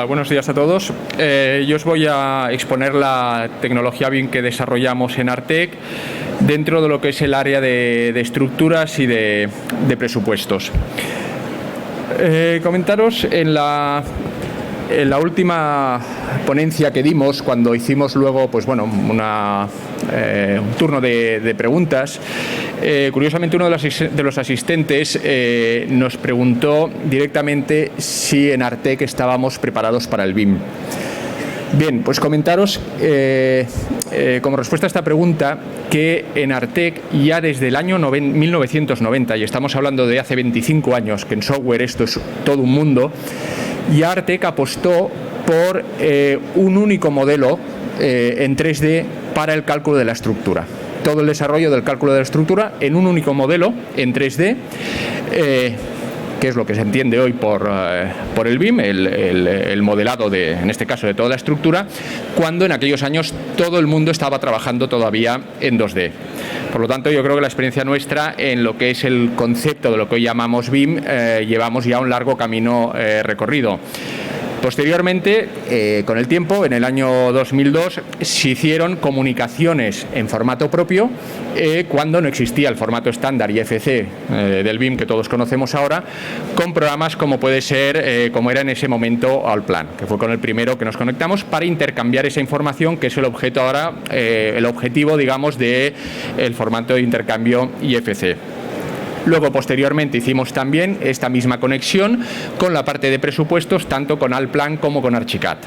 Buenos días a todos. Yo os voy a exponer la tecnología BIM que desarrollamos en Artec dentro de lo que es el área de estructuras y de presupuestos. Comentaros en la última ponencia que dimos, cuando hicimos luego un turno de preguntas, curiosamente uno de los asistentes nos preguntó directamente si en Artec estábamos preparados para el BIM. Bien, pues comentaros como respuesta a esta pregunta que en Artec ya desde el año 1990, y estamos hablando de hace 25 años, que en software esto es todo un mundo, y Artec apostó por un único modelo en 3D para el cálculo de la estructura. Todo el desarrollo del cálculo de la estructura en un único modelo en 3D, que es lo que se entiende hoy por el BIM, el modelado, en este caso, de toda la estructura, cuando en aquellos años todo el mundo estaba trabajando todavía en 2D. Por lo tanto, yo creo que la experiencia nuestra en lo que es el concepto de lo que hoy llamamos BIM, llevamos ya un largo camino recorrido. Posteriormente, con el tiempo, en el año 2002, se hicieron comunicaciones en formato propio cuando no existía el formato estándar IFC del BIM que todos conocemos ahora, con programas como puede ser, como era en ese momento Allplan, que fue con el primero que nos conectamos para intercambiar esa información, que es el objeto ahora, el objetivo, digamos, del formato de intercambio IFC. Luego, posteriormente, hicimos también esta misma conexión con la parte de presupuestos, tanto con Allplan como con Archicad.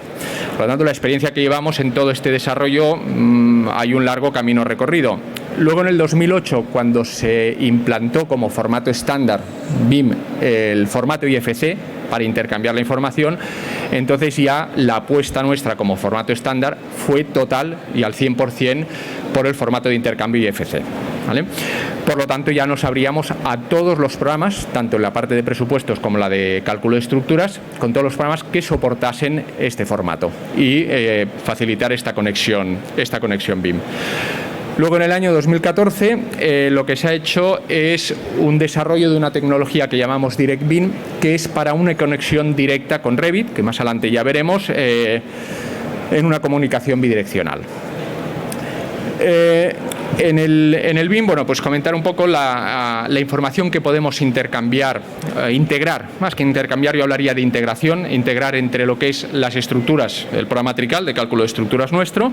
Por lo tanto, la experiencia que llevamos en todo este desarrollo, hay un largo camino recorrido. Luego, en el 2008, cuando se implantó como formato estándar BIM el formato IFC para intercambiar la información, entonces ya la apuesta nuestra como formato estándar fue total y al 100% por el formato de intercambio IFC. ¿Vale? Por lo tanto, ya nos abríamos a todos los programas, tanto en la parte de presupuestos como la de cálculo de estructuras, con todos los programas que soportasen este formato y facilitar esta conexión BIM. Luego, en el año 2014, lo que se ha hecho es un desarrollo de una tecnología que llamamos DirectBIM, que es para una conexión directa con Revit, que más adelante ya veremos, en una comunicación bidireccional. En el BIM, pues comentar un poco la información que podemos intercambiar, integrar, más que intercambiar, yo hablaría de integración, integrar entre lo que es las estructuras, el programa Trical de cálculo de estructuras nuestro,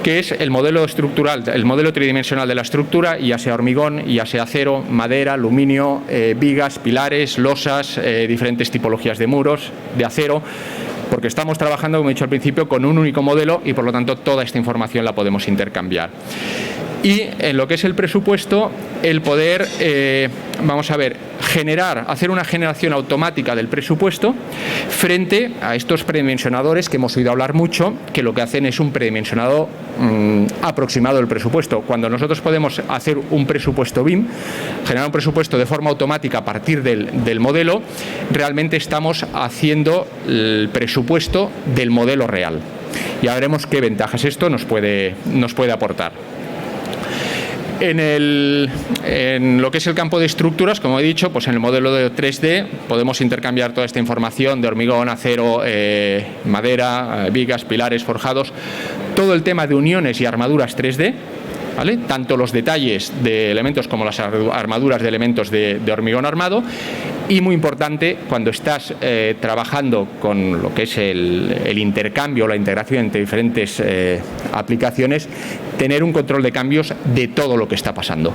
que es el modelo estructural, el modelo tridimensional de la estructura, ya sea hormigón, ya sea acero, madera, aluminio, vigas, pilares, losas, diferentes tipologías de muros, de acero, porque estamos trabajando, como he dicho al principio, con un único modelo y por lo tanto toda esta información la podemos intercambiar. Y en lo que es el presupuesto, el poder, hacer una generación automática del presupuesto frente a estos predimensionadores que hemos oído hablar mucho, que lo que hacen es un predimensionado aproximado del presupuesto. Cuando nosotros podemos hacer un presupuesto BIM, generar un presupuesto de forma automática a partir del modelo, realmente estamos haciendo el presupuesto del modelo real. Ya veremos qué ventajas esto nos puede aportar. En lo que es el campo de estructuras, como he dicho, pues en el modelo de 3D podemos intercambiar toda esta información de hormigón, acero, madera, vigas, pilares, forjados, todo el tema de uniones y armaduras 3D, ¿vale? Tanto los detalles de elementos como las armaduras de elementos de hormigón armado. Y muy importante, cuando estás trabajando con lo que es el intercambio o la integración entre diferentes aplicaciones, tener un control de cambios de todo lo que está pasando.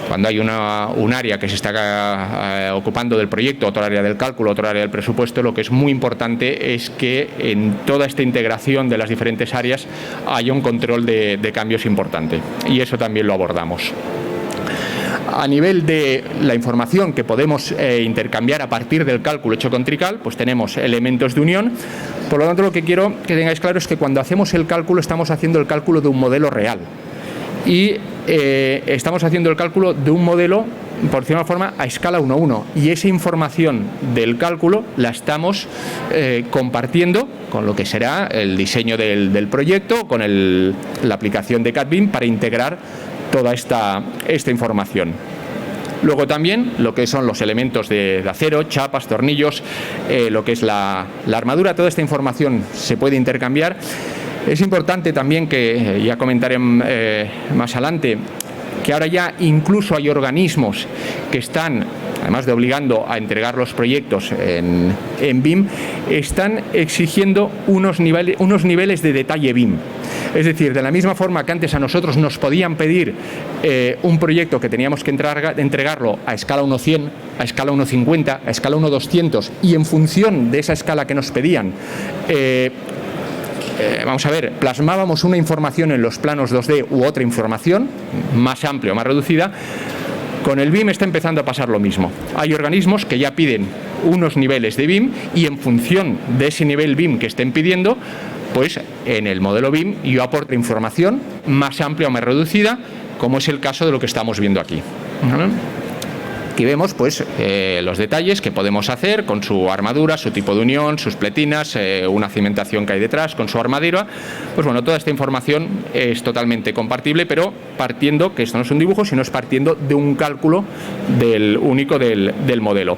Cuando hay un área que se está ocupando del proyecto, otro área del cálculo, otro área del presupuesto, lo que es muy importante es que en toda esta integración de las diferentes áreas haya un control de cambios importante. Y eso también lo abordamos. A nivel de la información que podemos intercambiar a partir del cálculo hecho con Trical, pues tenemos elementos de unión. Por lo tanto, lo que quiero que tengáis claro es que cuando hacemos el cálculo, estamos haciendo el cálculo de un modelo real. Y estamos haciendo el cálculo de un modelo, por decirlo de una forma, a escala 1:1. Y esa información del cálculo la estamos compartiendo con lo que será el diseño del proyecto, con la aplicación de CAD BIM para integrar toda esta información. Luego también lo que son los elementos de acero, chapas, tornillos, lo que es la armadura, toda esta información se puede intercambiar. Es importante también que, ya comentaré más adelante, que ahora ya incluso hay organismos que están, además de obligando a entregar los proyectos en BIM, están exigiendo unos niveles de detalle BIM. Es decir, de la misma forma que antes a nosotros nos podían pedir un proyecto que teníamos que entregarlo a escala 1:100, a escala 1:50, a escala 1:200, y en función de esa escala que nos pedían, plasmábamos una información en los planos 2D u otra información más amplia o más reducida. Con el BIM está empezando a pasar lo mismo. Hay organismos que ya piden unos niveles de BIM y en función de ese nivel BIM que estén pidiendo, pues en el modelo BIM yo aporto información más amplia o más reducida, como es el caso de lo que estamos viendo aquí. ¿Vale? Aquí vemos pues los detalles que podemos hacer con su armadura, su tipo de unión, sus pletinas, una cimentación que hay detrás, con su armadura. Pues bueno, toda esta información es totalmente compartible, pero partiendo, que esto no es un dibujo, sino es partiendo de un cálculo único del modelo.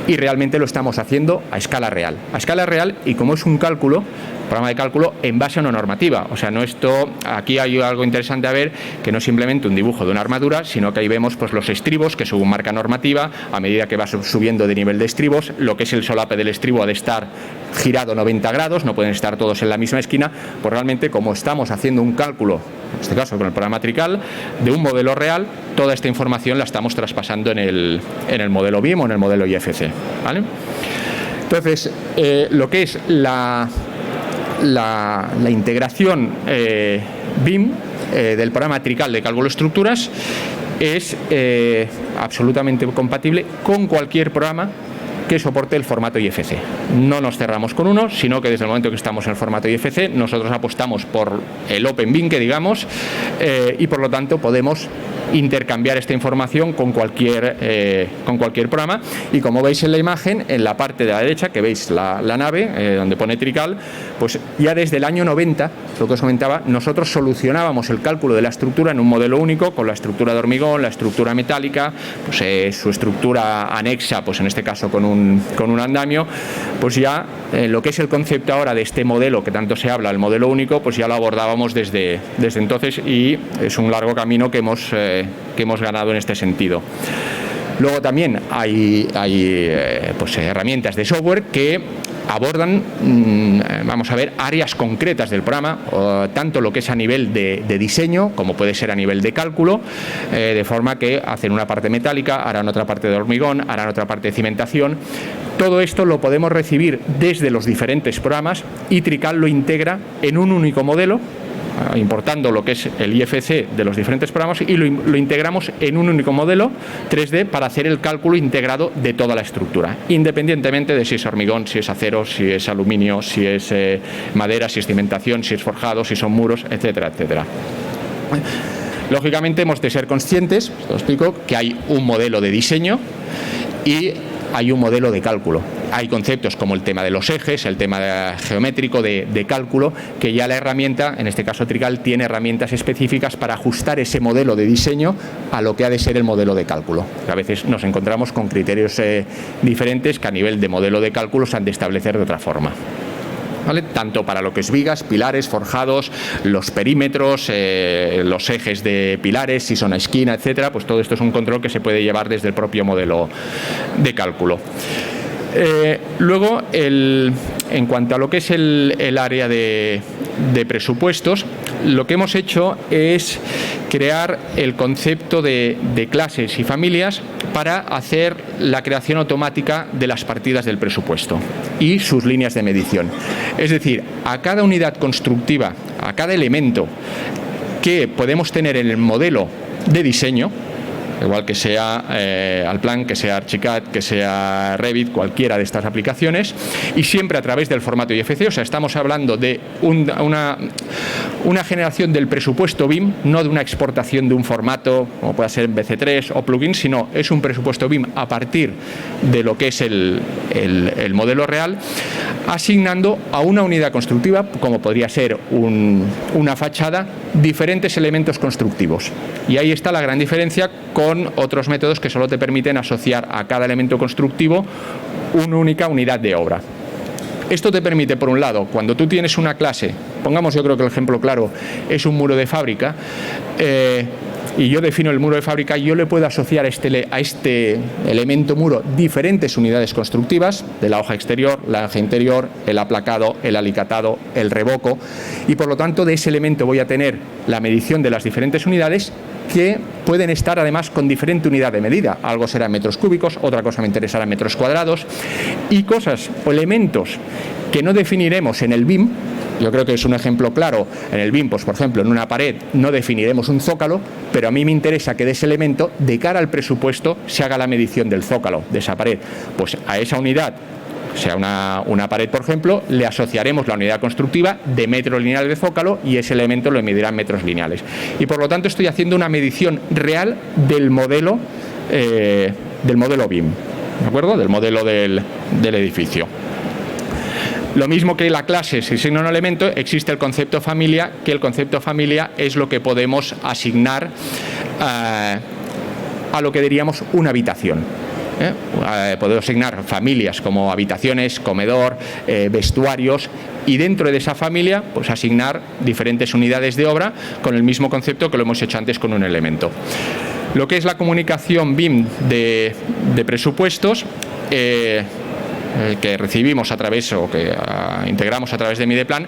Y realmente lo estamos haciendo a escala real. A escala real, y como es un cálculo, programa de cálculo en base a una normativa. O sea, no esto, aquí hay algo interesante a ver, que no es simplemente un dibujo de una armadura, sino que ahí vemos pues los estribos que según marca normativa, a medida que va subiendo de nivel de estribos, lo que es el solape del estribo ha de estar girado 90 grados, no pueden estar todos en la misma esquina, pues realmente como estamos haciendo un cálculo, en este caso con el programa Trical, de un modelo real, toda esta información la estamos traspasando en el modelo BIM o en el modelo IFC. ¿Vale? Entonces, lo que es la integración BIM del programa Trical de cálculo de estructuras es absolutamente compatible con cualquier programa que soporte el formato IFC. No nos cerramos con uno, sino que desde el momento que estamos en el formato IFC, nosotros apostamos por el Open BIM, que digamos, y por lo tanto podemos intercambiar esta información con cualquier programa. Y como veis en la imagen, en la parte de la derecha, que veis la nave, donde pone Trical, pues ya desde el año 90, lo que os comentaba, nosotros solucionábamos el cálculo de la estructura en un modelo único, con la estructura de hormigón, la estructura metálica, pues su estructura anexa, pues en este caso con un andamio. Pues ya lo que es el concepto ahora de este modelo que tanto se habla, el modelo único, pues ya lo abordábamos desde entonces, y es un largo camino que hemos ganado en este sentido. Luego también hay pues herramientas de software que abordan, áreas concretas del programa, tanto lo que es a nivel de diseño como puede ser a nivel de cálculo, de forma que hacen una parte metálica, harán otra parte de hormigón, harán otra parte de cimentación. Todo esto lo podemos recibir desde los diferentes programas y Trical lo integra en un único modelo, importando lo que es el IFC de los diferentes programas, y lo integramos en un único modelo 3D para hacer el cálculo integrado de toda la estructura, independientemente de si es hormigón, si es acero, si es aluminio, si es madera, si es cimentación, si es forjado, si son muros, etcétera, etcétera. Lógicamente hemos de ser conscientes, os explico, que hay un modelo de diseño y hay un modelo de cálculo. Hay conceptos como el tema de los ejes, el tema geométrico de cálculo, que ya la herramienta, en este caso Trical, tiene herramientas específicas para ajustar ese modelo de diseño a lo que ha de ser el modelo de cálculo. A veces nos encontramos con criterios diferentes que a nivel de modelo de cálculo se han de establecer de otra forma. ¿Vale? Tanto para lo que es vigas, pilares, forjados, los perímetros, los ejes de pilares, si son a esquina, etcétera, pues todo esto es un control que se puede llevar desde el propio modelo de cálculo. Luego, en cuanto a lo que es el área de presupuestos, lo que hemos hecho es crear el concepto de clases y familias para hacer la creación automática de las partidas del presupuesto y sus líneas de medición. Es decir, a cada unidad constructiva, a cada elemento que podemos tener en el modelo de diseño, igual que sea Allplan, que sea Archicad, que sea Revit, cualquiera de estas aplicaciones, y siempre a través del formato IFC. O sea, estamos hablando de una generación del presupuesto BIM, no de una exportación de un formato como pueda ser en BC3 o plugin, sino es un presupuesto BIM a partir de lo que es el modelo real, asignando a una unidad constructiva, como podría ser una fachada, diferentes elementos constructivos. Y ahí está la gran diferencia con otros métodos que solo te permiten asociar a cada elemento constructivo una única unidad de obra. Esto te permite, por un lado, cuando tú tienes una clase, pongamos, yo creo que el ejemplo claro es un muro de fábrica, y yo defino el muro de fábrica, yo le puedo asociar a este elemento muro diferentes unidades constructivas, de la hoja exterior, la hoja interior, el aplacado, el alicatado, el revoco, y por lo tanto de ese elemento voy a tener la medición de las diferentes unidades, que pueden estar además con diferente unidad de medida. Algo será en metros cúbicos, otra cosa me interesará en metros cuadrados, y cosas o elementos que no definiremos en el BIM. Yo creo que es un ejemplo claro. En el BIM, pues por ejemplo, en una pared no definiremos un zócalo, pero a mí me interesa que de ese elemento, de cara al presupuesto, se haga la medición del zócalo de esa pared. Pues a esa unidad, sea una pared, por ejemplo, le asociaremos la unidad constructiva de metro lineal de zócalo y ese elemento lo medirá en metros lineales. Y por lo tanto estoy haciendo una medición real del modelo BIM, ¿de acuerdo? Del modelo del edificio. Lo mismo que la clase se asigna un elemento, existe el concepto familia, que el concepto familia es lo que podemos asignar a lo que diríamos una habitación. Podemos asignar familias como habitaciones, comedor, vestuarios, y dentro de esa familia pues asignar diferentes unidades de obra con el mismo concepto que lo hemos hecho antes con un elemento. Lo que es la comunicación BIM de presupuestos, que recibimos a través o que integramos a través de Mideplan,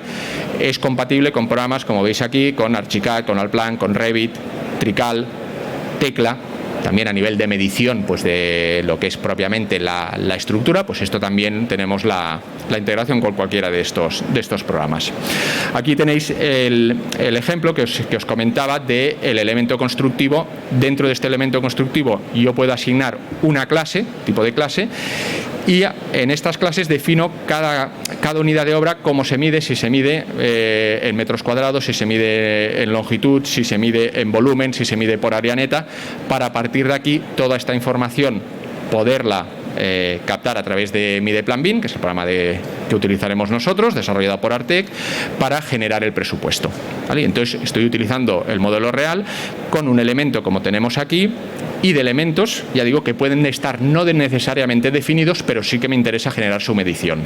es compatible con programas, como veis aquí, con Archicad, con Allplan, con Revit, Trical, Tecla. También a nivel de medición pues de lo que es propiamente la estructura, pues esto también tenemos la integración con cualquiera de estos programas. Aquí tenéis el ejemplo que os comentaba del elemento constructivo. Dentro de este elemento constructivo yo puedo asignar una clase, tipo de clase, y en estas clases defino cada unidad de obra, cómo se mide, si se mide en metros cuadrados, si se mide en longitud, si se mide en volumen, si se mide por área neta, para a partir de aquí toda esta información poderla captar a través de Mideplan BIM, que es el programa que utilizaremos nosotros, desarrollado por Artec, para generar el presupuesto, ¿vale? Entonces estoy utilizando el modelo real con un elemento como tenemos aquí, y de elementos, ya digo, que pueden estar no necesariamente definidos, pero sí que me interesa generar su medición.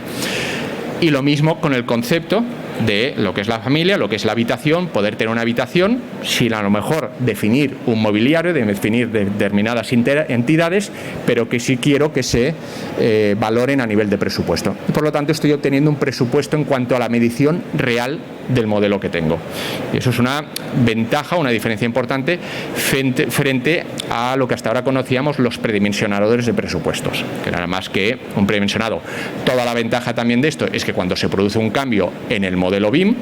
Y lo mismo con el concepto de lo que es la familia, lo que es la habitación, poder tener una habitación sin a lo mejor definir un mobiliario, definir determinadas entidades, pero que sí quiero que se valoren a nivel de presupuesto. Y por lo tanto estoy obteniendo un presupuesto en cuanto a la medición real del modelo que tengo. Y eso es una ventaja, una diferencia importante frente a lo que hasta ahora conocíamos los predimensionadores de presupuestos, que nada más que un predimensionado. Toda la ventaja también de esto es que cuando se produce un cambio en el modelo BIM,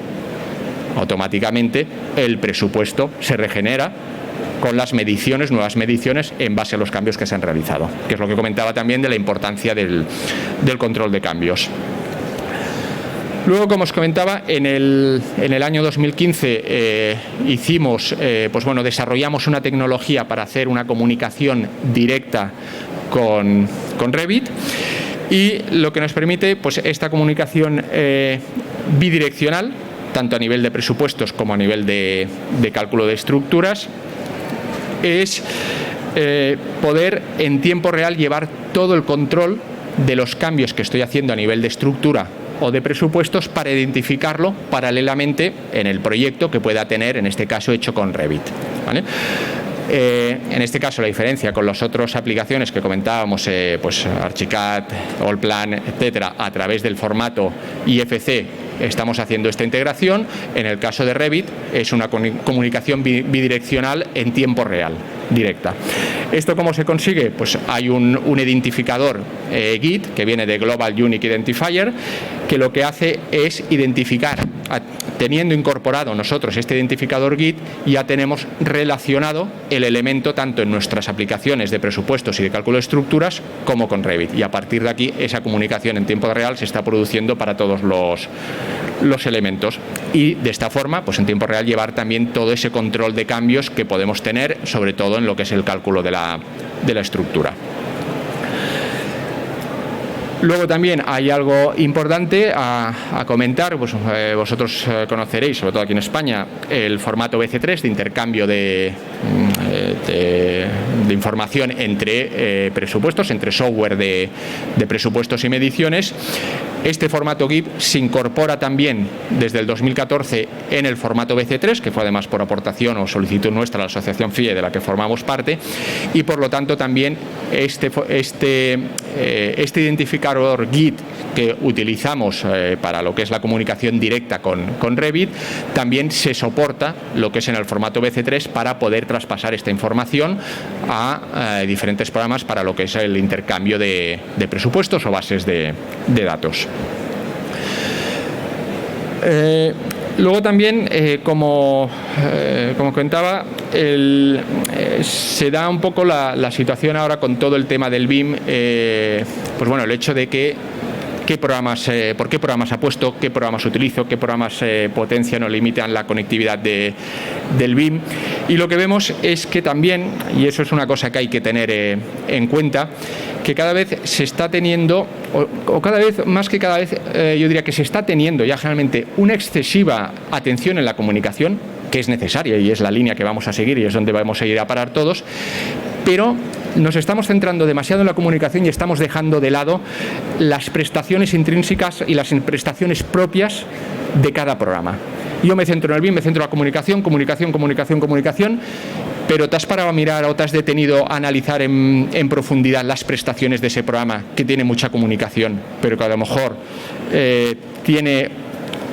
automáticamente el presupuesto se regenera con las mediciones, nuevas mediciones en base a los cambios que se han realizado, que es lo que comentaba también de la importancia del control de cambios. Luego, como os comentaba, en el año 2015 desarrollamos una tecnología para hacer una comunicación directa con Revit, y lo que nos permite pues esta comunicación bidireccional, tanto a nivel de presupuestos como a nivel de cálculo de estructuras, es poder en tiempo real llevar todo el control de los cambios que estoy haciendo a nivel de estructura o de presupuestos para identificarlo paralelamente en el proyecto que pueda tener, en este caso hecho con Revit, ¿vale? En este caso la diferencia con las otras aplicaciones que comentábamos, pues Archicad, Allplan, etcétera, a través del formato IFC estamos haciendo esta integración. En el caso de Revit es una comunicación bidireccional en tiempo real, directa. ¿Esto cómo se consigue? Pues hay un identificador Git que viene de Global Unique Identifier, que lo que hace es identificar, teniendo incorporado nosotros este identificador Git, ya tenemos relacionado el elemento tanto en nuestras aplicaciones de presupuestos y de cálculo de estructuras como con Revit, y a partir de aquí esa comunicación en tiempo real se está produciendo para todos los elementos y de esta forma, pues en tiempo real, llevar también todo ese control de cambios que podemos tener, sobre todo en lo que es el cálculo de la estructura. Luego también hay algo importante a comentar, pues, vosotros conoceréis, sobre todo aquí en España, el formato BC3 de intercambio de información entre presupuestos, entre software de presupuestos y mediciones. Este formato GIB se incorpora también desde el 2014 en el formato BC3, que fue además por aportación o solicitud nuestra a la asociación FIE de la que formamos parte, y por lo tanto también este identificador GIT que utilizamos para lo que es la comunicación directa con Revit, también se soporta lo que es en el formato BC3 para poder traspasar esta información a diferentes programas para lo que es el intercambio de presupuestos o bases de datos. Luego también, como comentaba, se da un poco la situación ahora con todo el tema del BIM, pues bueno, el hecho de que por qué programas apuesto, qué programas utilizo, qué programas potencian o limitan la conectividad del BIM. Y lo que vemos es que también, y eso es una cosa que hay que tener en cuenta, que cada vez se está teniendo, o cada vez, más que cada vez, yo diría que se está teniendo ya generalmente una excesiva atención en la comunicación, que es necesaria y es la línea que vamos a seguir y es donde vamos a ir a parar todos, pero nos estamos centrando demasiado en la comunicación y estamos dejando de lado las prestaciones intrínsecas y las prestaciones propias de cada programa. Yo me centro en el BIM, me centro en la comunicación, pero ¿te has parado a mirar o te has detenido a analizar en profundidad las prestaciones de ese programa que tiene mucha comunicación, pero que a lo mejor tiene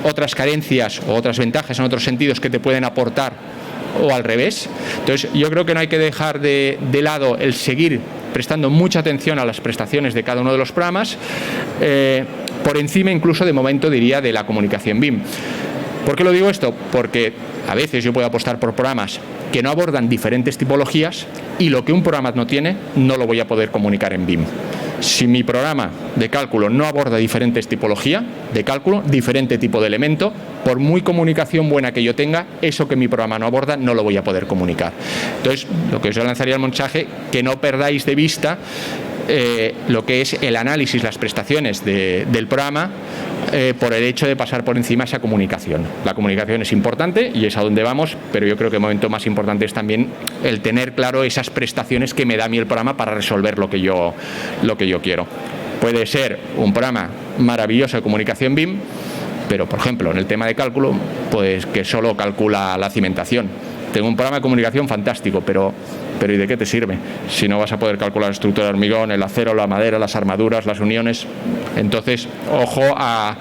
otras carencias o otras ventajas en otros sentidos que te pueden aportar, o al revés? Entonces yo creo que no hay que dejar de lado el seguir prestando mucha atención a las prestaciones de cada uno de los programas, por encima incluso de momento diría de la comunicación BIM. ¿Por qué lo digo esto? Porque a veces yo puedo apostar por programas que no abordan diferentes tipologías y lo que un programa no tiene no lo voy a poder comunicar en BIM. Si mi programa de cálculo no aborda diferentes tipologías de cálculo, diferente tipo de elemento, por muy comunicación buena que yo tenga, eso que mi programa no aborda no lo voy a poder comunicar. Entonces, lo que os lanzaría el mensaje, que no perdáis de vista lo que es el análisis, las prestaciones del programa, por el hecho de pasar por encima esa comunicación. La comunicación es importante y es a donde vamos, pero yo creo que el momento más importante es también el tener claro esas prestaciones que me da a mí el programa para resolver lo que yo quiero. Puede ser un programa maravilloso de comunicación BIM, pero por ejemplo en el tema de cálculo, pues que solo calcula la cimentación. Tengo un programa de comunicación fantástico, pero ¿y de qué te sirve si no vas a poder calcular la estructura de hormigón, el acero, la madera, las armaduras, las uniones? Entonces, ojo a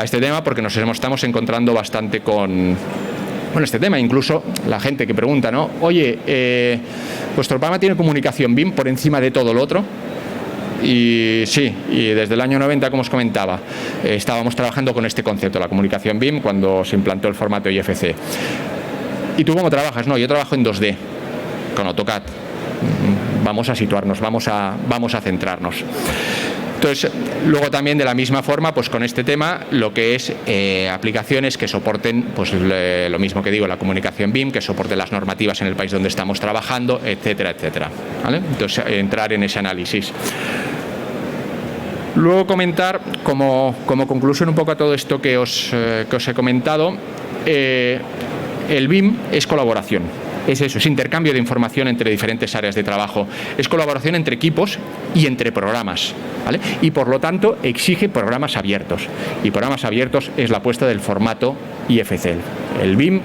este tema, porque nos estamos encontrando bastante con este tema. Incluso la gente que pregunta, ¿no? Oye, ¿vuestro programa tiene comunicación BIM por encima de todo lo otro? Y sí, y desde el año 90, como os comentaba, estábamos trabajando con este concepto, la comunicación BIM, cuando se implantó el formato IFC. ¿Y tú cómo trabajas? No, yo trabajo en 2D, con AutoCAD. Vamos a situarnos, vamos a centrarnos. Entonces, luego también de la misma forma, pues con este tema, lo que es aplicaciones que soporten, pues lo mismo que digo, la comunicación BIM, que soporten las normativas en el país donde estamos trabajando, etcétera, etcétera. ¿Vale? Entonces, entrar en ese análisis. Luego comentar, como conclusión un poco a todo esto que os he comentado, el BIM es colaboración. Es eso, es intercambio de información entre diferentes áreas de trabajo, es colaboración entre equipos y entre programas, ¿vale? Y por lo tanto exige programas abiertos, y programas abiertos es la apuesta del formato IFC, el BIM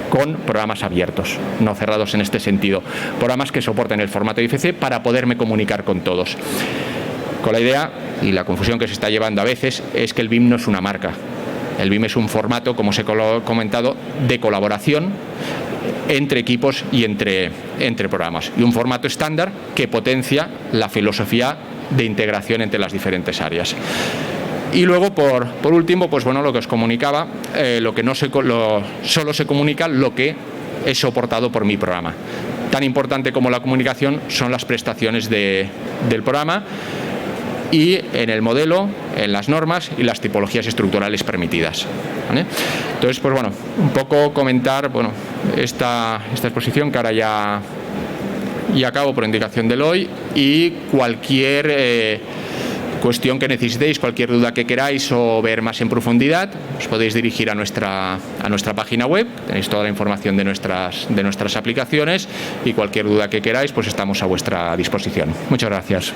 con programas abiertos, no cerrados en este sentido, programas que soporten el formato IFC para poderme comunicar con todos. Con la idea, y la confusión que se está llevando a veces, es que el BIM no es una marca. El BIM es un formato, como os he comentado, de colaboración entre equipos y entre programas. Y un formato estándar que potencia la filosofía de integración entre las diferentes áreas. Y luego, por último, pues bueno, lo que os comunicaba, solo se comunica lo que es soportado por mi programa. Tan importante como la comunicación son las prestaciones del programa. y en el modelo, en las normas y las tipologías estructurales permitidas, ¿vale? Entonces, pues bueno, un poco comentar esta exposición que ahora ya acabo por indicación del hoy, y cualquier cuestión que necesitéis, cualquier duda que queráis o ver más en profundidad, os podéis dirigir a nuestra página web, tenéis toda la información de nuestras aplicaciones, y cualquier duda que queráis, pues estamos a vuestra disposición. Muchas gracias.